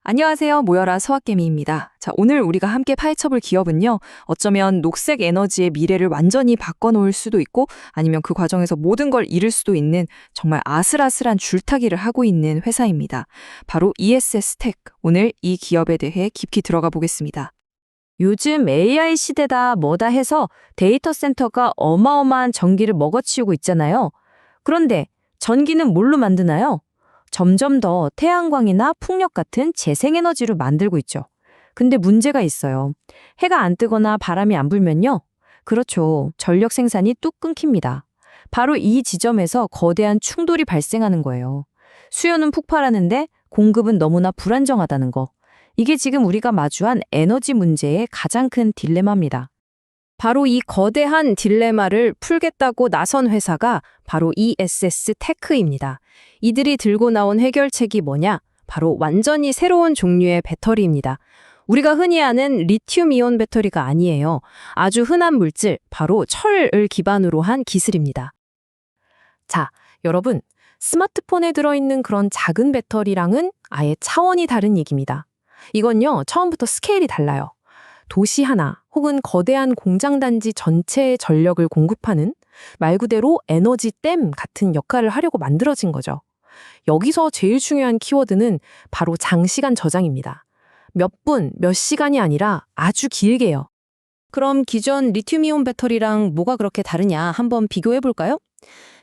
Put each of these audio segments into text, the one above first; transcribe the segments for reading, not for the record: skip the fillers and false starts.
안녕하세요. 모여라 서학개미입니다. 자, 오늘 우리가 함께 파헤쳐볼 기업은요. 어쩌면 녹색 에너지의 미래를 완전히 바꿔놓을 수도 있고 아니면 그 과정에서 모든 걸 잃을 수도 있는 정말 아슬아슬한 줄타기를 하고 있는 회사입니다. 바로 ESS-Tech. 오늘 이 기업에 대해 깊이 들어가 보겠습니다. 요즘 AI 시대다 뭐다 해서 데이터 센터가 어마어마한 전기를 먹어치우고 있잖아요. 그런데 전기는 뭘로 만드나요? 점점 더 태양광이나 풍력 같은 재생에너지로 만들고 있죠. 근데 문제가 있어요. 해가 안 뜨거나 바람이 안 불면요. 그렇죠. 전력 생산이 뚝 끊깁니다. 바로 이 지점에서 거대한 충돌이 발생하는 거예요. 수요는 폭발하는데 공급은 너무나 불안정하다는 거. 이게 지금 우리가 마주한 에너지 문제의 가장 큰 딜레마입니다. 바로 이 거대한 딜레마를 풀겠다고 나선 회사가 바로 ESS-Tech입니다. 이들이 들고 나온 해결책이 뭐냐? 바로 완전히 새로운 종류의 배터리입니다. 우리가 흔히 아는 리튬이온 배터리가 아니에요. 아주 흔한 물질, 바로 철을 기반으로 한 기술입니다. 자, 여러분, 스마트폰에 들어있는 그런 작은 배터리랑은 아예 차원이 다른 얘기입니다. 이건요, 처음부터 스케일이 달라요. 도시 하나 혹은 거대한 공장 단지 전체의 전력을 공급하는 말 그대로 에너지댐 같은 역할을 하려고 만들어진 거죠. 여기서 제일 중요한 키워드는 바로 장시간 저장입니다. 몇 분, 몇 시간이 아니라 아주 길게요. 그럼 기존 리튬이온 배터리랑 뭐가 그렇게 다르냐 한번 비교해 볼까요?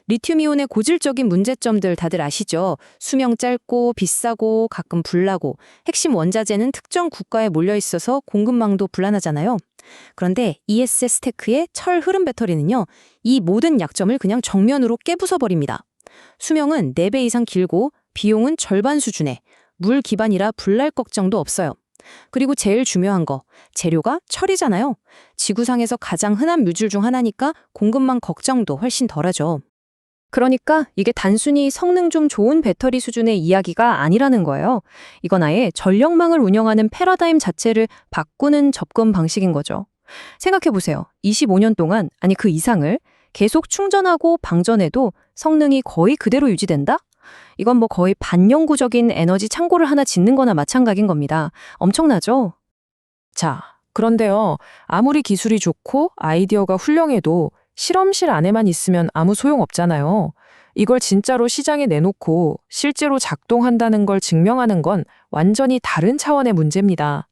리튬이온의 고질적인 문제점들 다들 아시죠? 수명 짧고 비싸고 가끔 불나고 핵심 원자재는 특정 국가에 몰려 있어서 공급망도 불안하잖아요. 그런데 ESS-Tech의 철 흐름 배터리는요. 이 모든 약점을 그냥 정면으로 깨부숴버립니다. 수명은 4배 이상 길고 비용은 절반 수준에 물 기반이라 불날 걱정도 없어요. 그리고 제일 중요한 거, 재료가 철이잖아요. 지구상에서 가장 흔한 물질 중 하나니까 공급망 걱정도 훨씬 덜하죠. 그러니까 이게 단순히 성능 좀 좋은 배터리 수준의 이야기가 아니라는 거예요. 이건 아예 전력망을 운영하는 패러다임 자체를 바꾸는 접근 방식인 거죠. 생각해보세요. 25년 동안, 아니 그 이상을 계속 충전하고 방전해도 성능이 거의 그대로 유지된다? 이건 뭐 거의 반영구적인 에너지 창고를 하나 짓는 거나 마찬가지인 겁니다. 엄청나죠? 자, 그런데요. 아무리 기술이 좋고 아이디어가 훌륭해도 실험실 안에만 있으면 아무 소용없잖아요. 이걸 진짜로 시장에 내놓고 실제로 작동한다는 걸 증명하는 건 완전히 다른 차원의 문제입니다.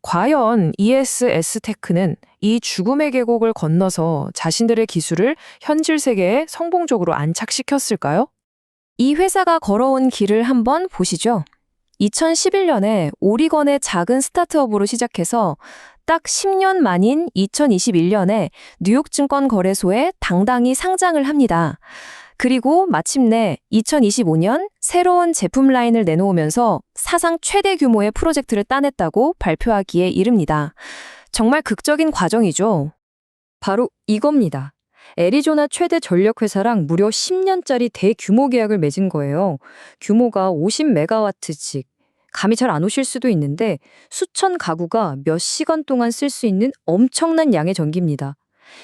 과연 ESS-Tech는 이 죽음의 계곡을 건너서 자신들의 기술을 현실 세계에 성공적으로 안착시켰을까요? 이 회사가 걸어온 길을 한번 보시죠. 2011년에 오리건의 작은 스타트업으로 시작해서 딱 10년 만인 2021년에 뉴욕 증권거래소에 당당히 상장을 합니다. 그리고 마침내 2025년 새로운 제품 라인을 내놓으면서 사상 최대 규모의 프로젝트를 따냈다고 발표하기에 이릅니다. 정말 극적인 과정이죠. 바로 이겁니다. 애리조나 최대 전력회사랑 무려 10년짜리 대규모 계약을 맺은 거예요. 규모가 50메가와트씩. 감이 잘 안 오실 수도 있는데 수천 가구가 몇 시간 동안 쓸 수 있는 엄청난 양의 전기입니다.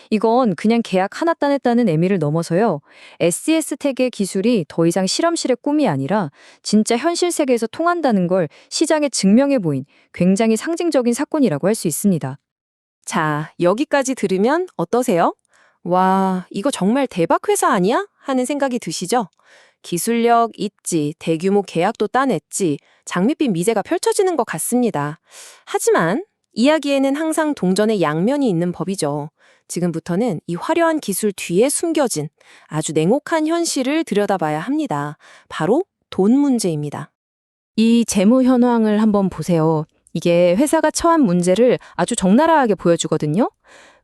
이건 그냥 계약 하나 따냈다는 의미를 넘어서요. SES-Tech의 기술이 더 이상 실험실의 꿈이 아니라 진짜 현실 세계에서 통한다는 걸 시장에 증명해 보인 굉장히 상징적인 사건이라고 할 수 있습니다. 자, 여기까지 들으면 어떠세요? 와, 이거 정말 대박 회사 아니야? 하는 생각이 드시죠? 기술력 있지, 대규모 계약도 따냈지, 장밋빛 미제가 펼쳐지는 것 같습니다. 하지만 이야기에는 항상 동전의 양면이 있는 법이죠. 지금부터는 이 화려한 기술 뒤에 숨겨진 아주 냉혹한 현실을 들여다봐야 합니다. 바로 돈 문제입니다. 이 재무 현황을 한번 보세요. 이게 회사가 처한 문제를 아주 적나라하게 보여주거든요.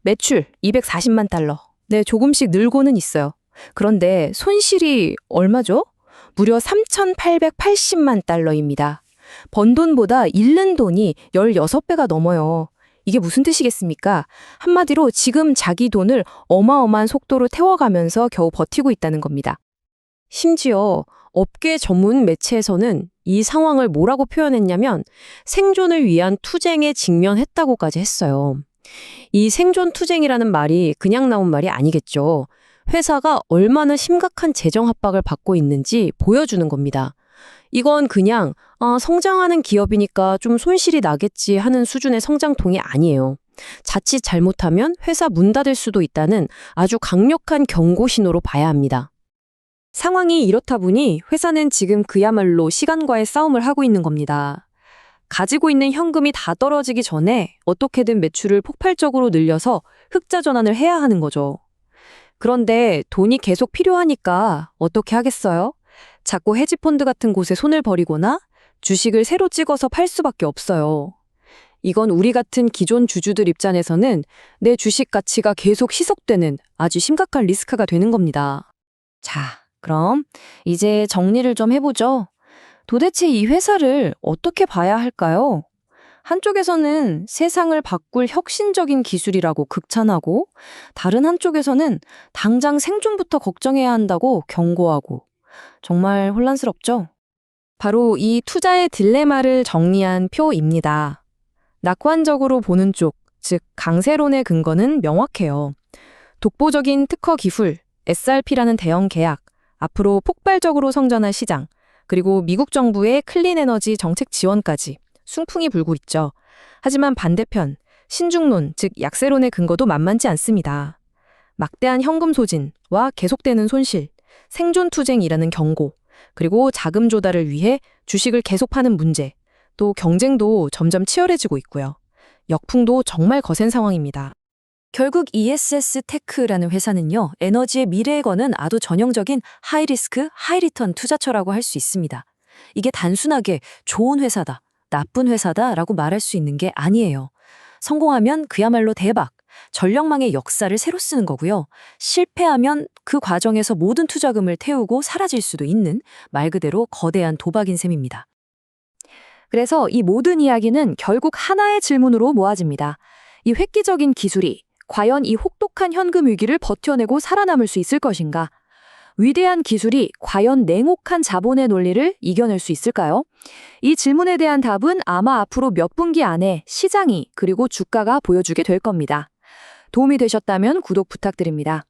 매출 240만 달러. 네, 조금씩 늘고는 있어요. 그런데 손실이 얼마죠? 무려 3,880만 달러입니다. 번 돈보다 잃는 돈이 16배가 넘어요. 이게 무슨 뜻이겠습니까? 한마디로 지금 자기 돈을 어마어마한 속도로 태워가면서 겨우 버티고 있다는 겁니다. 심지어 업계 전문 매체에서는 이 상황을 뭐라고 표현했냐면 생존을 위한 투쟁에 직면했다고까지 했어요. 이 생존 투쟁이라는 말이 그냥 나온 말이 아니겠죠. 회사가 얼마나 심각한 재정 압박을 받고 있는지 보여주는 겁니다. 이건 그냥 성장하는 기업이니까 좀 손실이 나겠지 하는 수준의 성장통이 아니에요. 자칫 잘못하면 회사 문 닫을 수도 있다는 아주 강력한 경고 신호로 봐야 합니다. 상황이 이렇다 보니 회사는 지금 그야말로 시간과의 싸움을 하고 있는 겁니다. 가지고 있는 현금이 다 떨어지기 전에 어떻게든 매출을 폭발적으로 늘려서 흑자 전환을 해야 하는 거죠. 그런데 돈이 계속 필요하니까 어떻게 하겠어요? 자꾸 헤지펀드 같은 곳에 손을 버리거나 주식을 새로 찍어서 팔 수밖에 없어요. 이건 우리 같은 기존 주주들 입장에서는 내 주식 가치가 계속 희석되는 아주 심각한 리스크가 되는 겁니다. 자, 그럼 이제 정리를 좀 해보죠. 도대체 이 회사를 어떻게 봐야 할까요? 한쪽에서는 세상을 바꿀 혁신적인 기술이라고 극찬하고, 다른 한쪽에서는 당장 생존부터 걱정해야 한다고 경고하고, 정말 혼란스럽죠? 바로 이 투자의 딜레마를 정리한 표입니다. 낙관적으로 보는 쪽, 즉 강세론의 근거는 명확해요. 독보적인 특허 기술, SRP라는 대형 계약, 앞으로 폭발적으로 성장할 시장, 그리고 미국 정부의 클린 에너지 정책 지원까지 순풍이 불고 있죠. 하지만 반대편, 신중론, 즉 약세론의 근거도 만만치 않습니다. 막대한 현금 소진과 계속되는 손실, 생존 투쟁이라는 경고, 그리고 자금 조달을 위해 주식을 계속 파는 문제, 또 경쟁도 점점 치열해지고 있고요. 역풍도 정말 거센 상황입니다. 결국 ESS 테크라는 회사는요, 에너지의 미래에 거는 아주 전형적인 하이리스크, 하이리턴 투자처라고 할 수 있습니다. 이게 단순하게 좋은 회사다, 나쁜 회사다라고 말할 수 있는 게 아니에요. 성공하면 그야말로 대박, 전력망의 역사를 새로 쓰는 거고요. 실패하면 그 과정에서 모든 투자금을 태우고 사라질 수도 있는 말 그대로 거대한 도박인 셈입니다. 그래서 이 모든 이야기는 결국 하나의 질문으로 모아집니다. 이 획기적인 기술이 과연 이 혹독한 현금 위기를 버텨내고 살아남을 수 있을 것인가? 위대한 기술이 과연 냉혹한 자본의 논리를 이겨낼 수 있을까요? 이 질문에 대한 답은 아마 앞으로 몇 분기 안에 시장이 그리고 주가가 보여주게 될 겁니다. 도움이 되셨다면 구독 부탁드립니다.